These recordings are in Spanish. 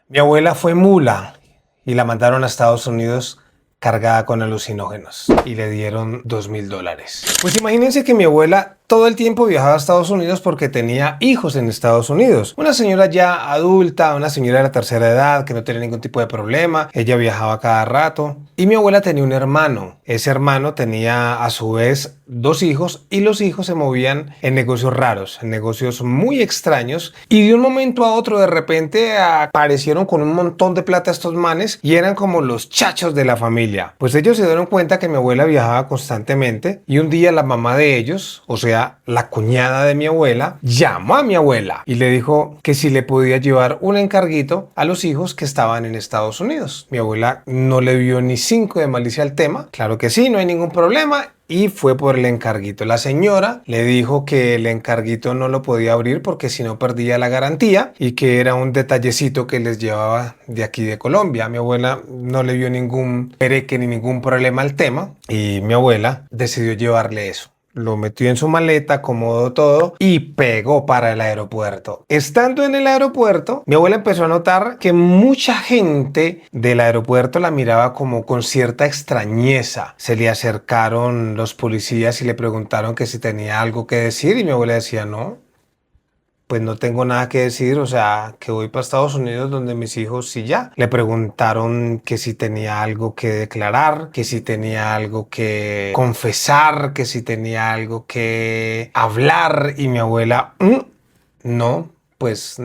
Mi abuela fue mula y la mandaron a Estados Unidos cargada con alucinógenos y le dieron $2.000. Pues imagínense que mi abuela todo el tiempo viajaba a Estados Unidos porque tenía hijos en Estados Unidos. Una señora ya adulta, una señora de la tercera edad que no tenía ningún tipo de problema. Ella viajaba cada rato. Y mi abuela tenía un hermano. Ese hermano tenía a su vez dos hijos y los hijos se movían en negocios raros, en negocios muy extraños. Y de un momento a otro de repente aparecieron con un montón de plata estos manes y eran como los chachos de la familia. Pues ellos se dieron cuenta que mi abuela viajaba constantemente y un día la mamá de ellos, o sea, la cuñada de mi abuela, llamó a mi abuela y le dijo que si le podía llevar un encarguito a los hijos que estaban en Estados Unidos. Mi abuela no le vio ni cinco de malicia al tema. Claro que sí, no hay ningún problema. Y fue por el encarguito. La señora le dijo que el encarguito no lo podía abrir porque si no perdía la garantía y que era un detallecito que les llevaba de aquí de Colombia. Mi abuela no le vio ningún pereque ni ningún problema al tema y mi abuela decidió llevarle eso. Lo metió en su maleta, acomodó todo y pegó para el aeropuerto. Estando en el aeropuerto, mi abuela empezó a notar que mucha gente del aeropuerto la miraba como con cierta extrañeza. Se le acercaron los policías y le preguntaron que si tenía algo que decir y mi abuela decía no. Pues no tengo nada que decir, o sea, que voy para Estados Unidos donde mis hijos sí ya. Le preguntaron que si tenía algo que declarar, que si tenía algo que confesar, que si tenía algo que hablar y mi abuela, no, pues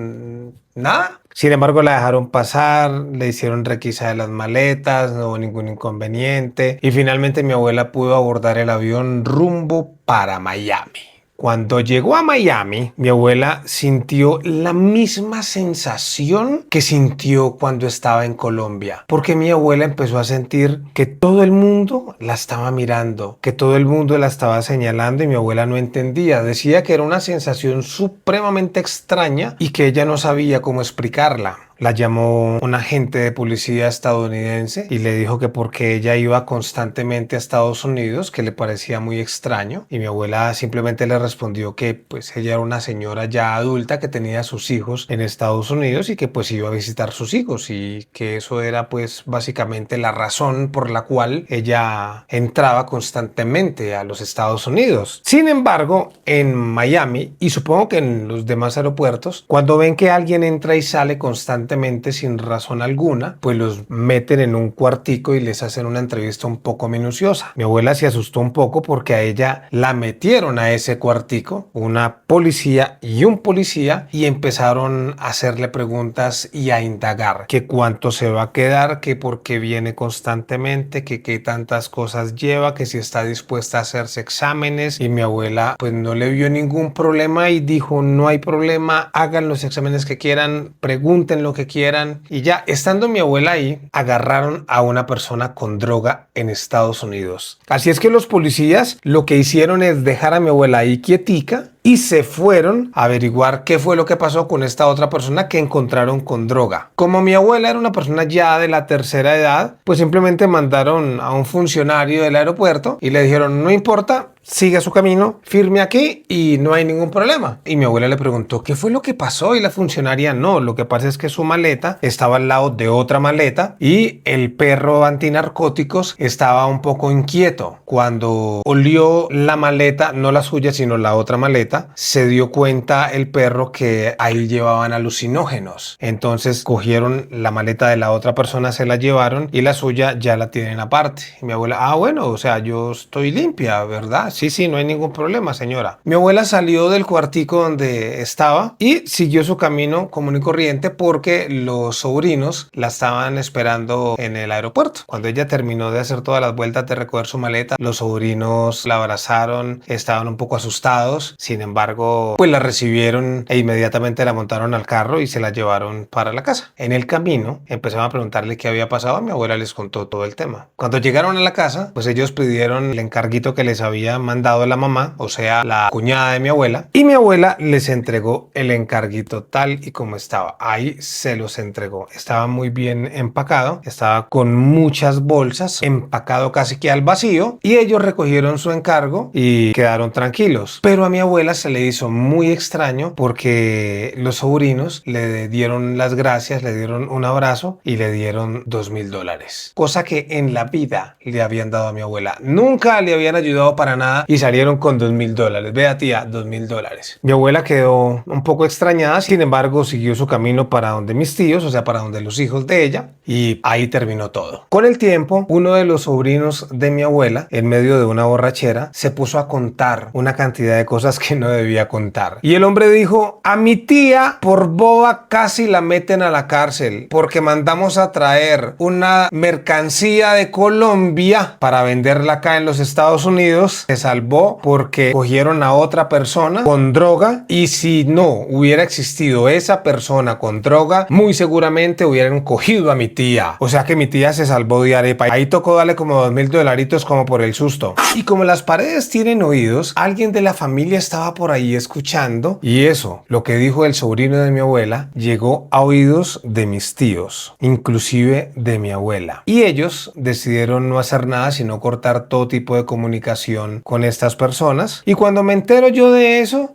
nada. Sin embargo, la dejaron pasar, le hicieron requisa de las maletas, no hubo ningún inconveniente y finalmente mi abuela pudo abordar el avión rumbo para Miami. Cuando llegó a Miami, mi abuela sintió la misma sensación que sintió cuando estaba en Colombia, porque mi abuela empezó a sentir que todo el mundo la estaba mirando, que todo el mundo la estaba señalando y mi abuela no entendía. Decía que era una sensación supremamente extraña y que ella no sabía cómo explicarla. La llamó un agente de policía estadounidense y le dijo que porque ella iba constantemente a Estados Unidos, que le parecía muy extraño. Y mi abuela simplemente le respondió que pues ella era una señora ya adulta que tenía sus hijos en Estados Unidos y que pues iba a visitar sus hijos y que eso era pues básicamente la razón por la cual ella entraba constantemente a los Estados Unidos. Sin embargo, en Miami y supongo que en los demás aeropuertos, cuando ven que alguien entra y sale constantemente sin razón alguna, pues los meten en un cuartico y les hacen una entrevista un poco minuciosa. Mi abuela se asustó un poco porque a ella la metieron a ese cuartico, una policía y un policía, y empezaron a hacerle preguntas y a indagar que cuánto se va a quedar, que por qué viene constantemente, que qué tantas cosas lleva, que si está dispuesta a hacerse exámenes. Y mi abuela pues no le vio ningún problema y dijo no hay problema, hagan los exámenes que quieran, pregunten lo que quieran. Y ya estando mi abuela ahí, agarraron a una persona con droga en Estados Unidos. Así es que los policías lo que hicieron es dejar a mi abuela ahí quietica y se fueron a averiguar qué fue lo que pasó con esta otra persona que encontraron con droga. Como mi abuela era una persona ya de la tercera edad, pues simplemente mandaron a un funcionario del aeropuerto y le dijeron no importa, siga su camino, firme aquí y no hay ningún problema. Y mi abuela le preguntó qué fue lo que pasó y la funcionaria no, lo que pasa es que su maleta estaba al lado de otra maleta y el perro antinarcóticos estaba un poco inquieto. Cuando olió la maleta, no la suya sino la otra maleta, se dio cuenta el perro que ahí llevaban alucinógenos. Entonces cogieron la maleta de la otra persona, se la llevaron y la suya ya la tienen aparte. Y mi abuela, bueno, o sea, yo estoy limpia, ¿verdad? Sí, no hay ningún problema, señora. Mi abuela salió del cuartico donde estaba y siguió su camino común y corriente porque los sobrinos la estaban esperando en el aeropuerto. Cuando ella terminó de hacer todas las vueltas de recoger su maleta, los sobrinos la abrazaron, estaban un poco asustados. Sin embargo, pues la recibieron e inmediatamente la montaron al carro y se la llevaron para la casa. En el camino empezaron a preguntarle qué había pasado. Mi abuela les contó todo el tema. Cuando llegaron a la casa, pues ellos pidieron el encarguito que les había mandado la mamá, o sea, la cuñada de mi abuela, y mi abuela les entregó el encarguito tal y como estaba. Ahí se los entregó. Estaba muy bien empacado, estaba con muchas bolsas, empacado casi que al vacío, y ellos recogieron su encargo y quedaron tranquilos. Pero a mi abuela abuela se le hizo muy extraño porque los sobrinos le dieron las gracias, le dieron un abrazo y le dieron $2.000. Cosa que en la vida le habían dado a mi abuela. Nunca le habían ayudado para nada y salieron con $2.000. Vea, tía, $2.000. Mi abuela quedó un poco extrañada, sin embargo, siguió su camino para donde mis tíos, o sea, para donde los hijos de ella, y ahí terminó todo. Con el tiempo, uno de los sobrinos de mi abuela, en medio de una borrachera, se puso a contar una cantidad de cosas que no debía contar. Y el hombre dijo: a mi tía por boba casi la meten a la cárcel porque mandamos a traer una mercancía de Colombia para venderla acá en los Estados Unidos. Se salvó porque cogieron a otra persona con droga, y si no hubiera existido esa persona con droga, muy seguramente hubieran cogido a mi tía. O sea que mi tía se salvó de arepa. Ahí tocó darle como $2.000 como por el susto. Y como las paredes tienen oídos, alguien de la familia estaba por ahí escuchando, y eso, lo que dijo el sobrino de mi abuela, llegó a oídos de mis tíos, inclusive de mi abuela. Y ellos decidieron no hacer nada sino cortar todo tipo de comunicación con estas personas. Y cuando me entero yo de eso,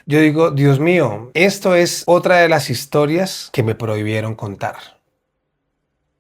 yo digo: Dios mío, esto es otra de las historias que me prohibieron contar.